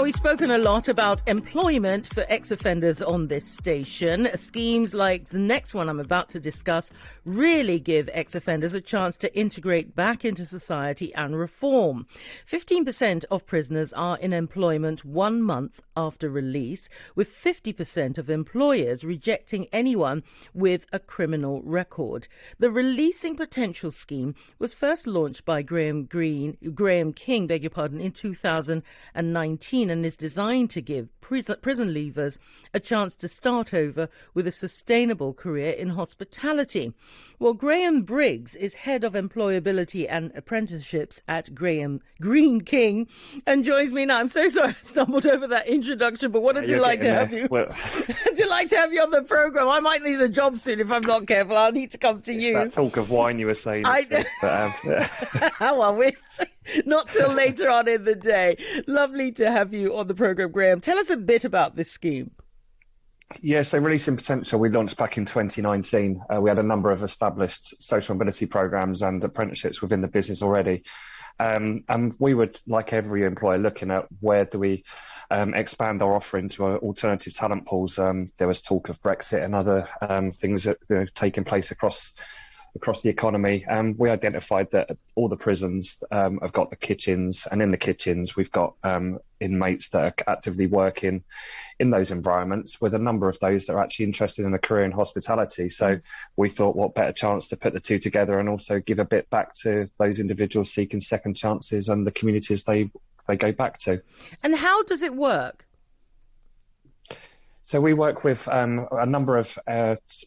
Now, we've spoken a lot about employment for ex-offenders on this station. Schemes like the next one I'm about to discuss really give ex-offenders a chance to integrate back into society and reform. 15% of prisoners are in employment 1 month after release, with 50% of employers rejecting anyone with a criminal record. The Releasing Potential scheme was first launched by Greene King, in 2019, and is designed to give prison leavers a chance to start over with a sustainable career in hospitality. Well, Graham Briggs is head of employability and apprenticeships at Greene King and joins me now. I'm so sorry I stumbled over that introduction, but what a delight to have you. Well, a delight to have you on the program. I might need a job soon if I'm not careful. I'll need to come to you. That talk of wine you were saying. How I wish. Not till later on in the day. Lovely to have you on the program, Graham. Tell us a bit about this scheme. Yeah, so Releasing Potential, we launched back in 2019. We had a number of established social mobility programs and apprenticeships within the business already. And we would, like every employer, looking at where do we expand our offering to our alternative talent pools. There was talk of Brexit and other things that taking place across the economy. We identified that all the prisons have got the kitchens, and in the kitchens we've got inmates that are actively working in those environments, with a number of those that are actually interested in a career in hospitality. So we thought, what better chance to put the two together and also give a bit back to those individuals seeking second chances and the communities they go back to. And how does it work? So we work with a number of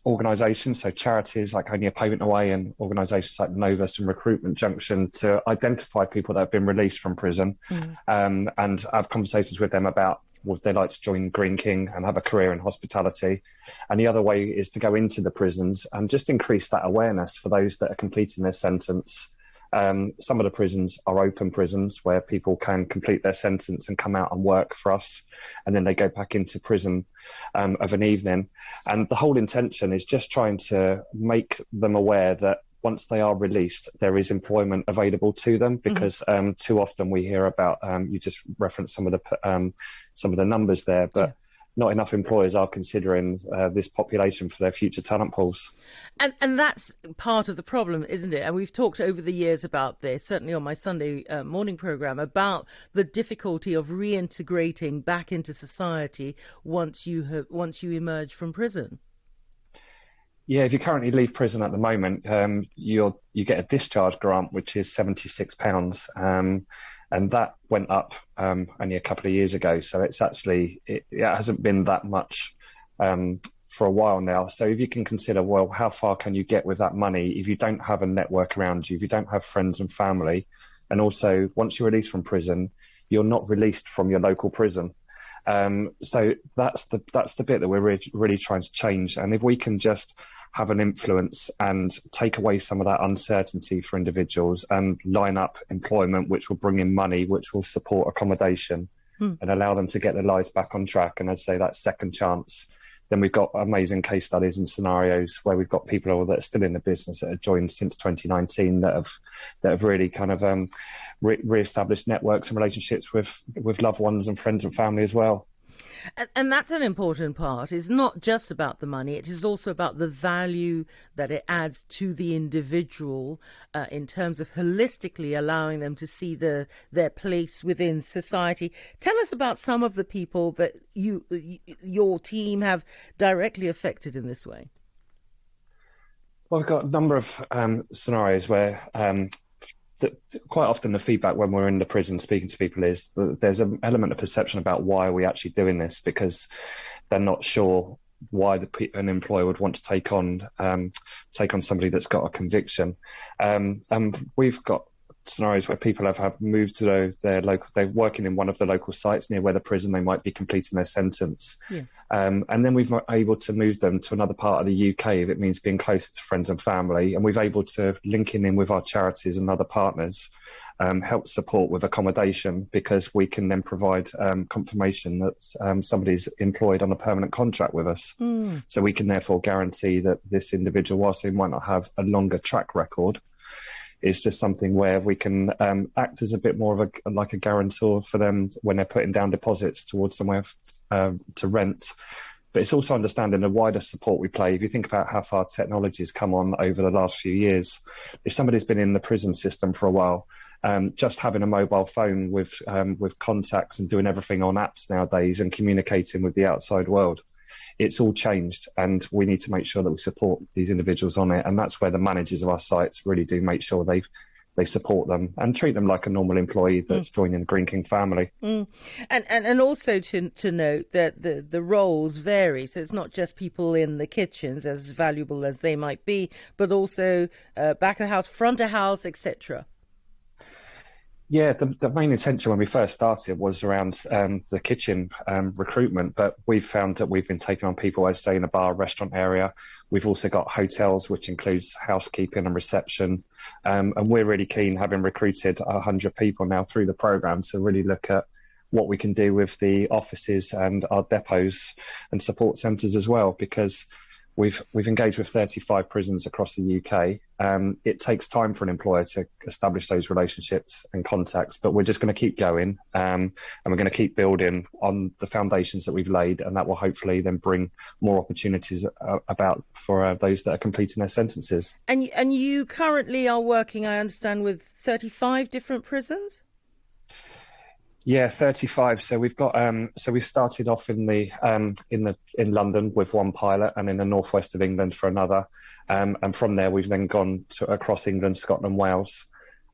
organisations, so charities like Only a Payment Away and organisations like Novus and Recruitment Junction, to identify people that have been released from prison and have conversations with them about would they like to join Greene King and have a career in hospitality. And the other way is to go into the prisons and just increase that awareness for those that are completing their sentence. Some of the prisons are open prisons where people can complete their sentence and come out and work for us, and then they go back into prison of an evening. And the whole intention is just trying to make them aware that once they are released, there is employment available to them, because too often we hear about, you just referenced some of the numbers there, but not enough employers are considering this population for their future talent pools. And that's part of the problem, isn't it? And we've talked over the years about this, certainly on my Sunday morning programme, about the difficulty of reintegrating back into society once you emerge from prison. Yeah, if you currently leave prison at the moment, you get a discharge grant, which is £76. And that went up only a couple of years ago. So it's actually, it hasn't been that much for a while now. So if you can consider, well, how far can you get with that money if you don't have a network around you, if you don't have friends and family, and also once you're released from prison, you're not released from your local prison. So that's the bit that we're really trying to change. And if we can just have an influence and take away some of that uncertainty for individuals and line up employment, which will bring in money, which will support accommodation and allow them to get their lives back on track. And I'd say that second chance. Then we've got amazing case studies and scenarios where we've got people that are still in the business that have joined since 2019 that have really kind of re-established networks and relationships with loved ones and friends and family as well. And that's an important part. It's not just about the money. It is also about the value that it adds to the individual in terms of holistically allowing them to see their place within society. Tell us about some of the people that your team have directly affected in this way. Well, we've got a number of scenarios where quite often the feedback when we're in the prison speaking to people is that there's an element of perception about why are we actually doing this, because they're not sure why an employer would want to take on somebody that's got a conviction. And we've got scenarios where people have moved to their local, they're working in one of the local sites near where the prison they might be completing their sentence. And then we've been able to move them to another part of the UK if it means being closer to friends and family. And we've able to link in with our charities and other partners, help support with accommodation, because we can then provide confirmation that somebody's employed on a permanent contract with us. So we can therefore guarantee that this individual, whilst they might not have a longer track record, It's just something where we can act as a bit more of a guarantor for them when they're putting down deposits towards somewhere to rent. But it's also understanding the wider support we play. If you think about how far technology has come on over the last few years, if somebody's been in the prison system for a while, just having a mobile phone with contacts and doing everything on apps nowadays and communicating with the outside world, it's all changed, and we need to make sure that we support these individuals on it. And that's where the managers of our sites really do make sure they support them and treat them like a normal employee that's joining the Greene King family. And also to note that the roles vary. So it's not just people in the kitchens, as valuable as they might be, but also back of house, front of house, etc. Yeah, the main intention when we first started was around the kitchen recruitment, but we've found that we've been taking on people who stay in a bar, restaurant area. We've also got hotels, which includes housekeeping and reception. And we're really keen, having recruited 100 people now through the programme, to really look at what we can do with the offices and our depots and support centres as well, because we've engaged with 35 prisons across the UK. It takes time for an employer to establish those relationships and contacts, but we're just going to keep going, and we're going to keep building on the foundations that we've laid, and that will hopefully then bring more opportunities about for those that are completing their sentences. And you currently are working, I understand, with 35 different prisons? Yeah, 35. So we've got so we started off in London with one pilot, and in the northwest of England for another, and from there we've then gone across England, Scotland, Wales.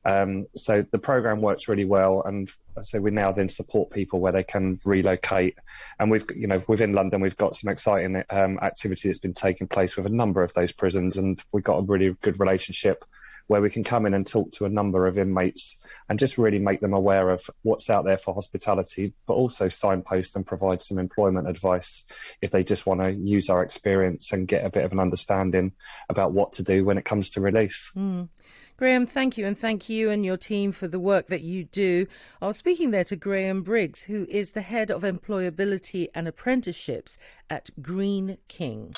So the program works really well, and so we now then support people where they can relocate. And within London we've got some exciting activity that's been taking place with a number of those prisons, and we've got a really good relationship where we can come in and talk to a number of inmates and just really make them aware of what's out there for hospitality, but also signpost and provide some employment advice if they just want to use our experience and get a bit of an understanding about what to do when it comes to release. Graham, thank you, and thank you and your team for the work that you do. I was speaking there to Graham Briggs, who is the head of employability and apprenticeships at Greene King.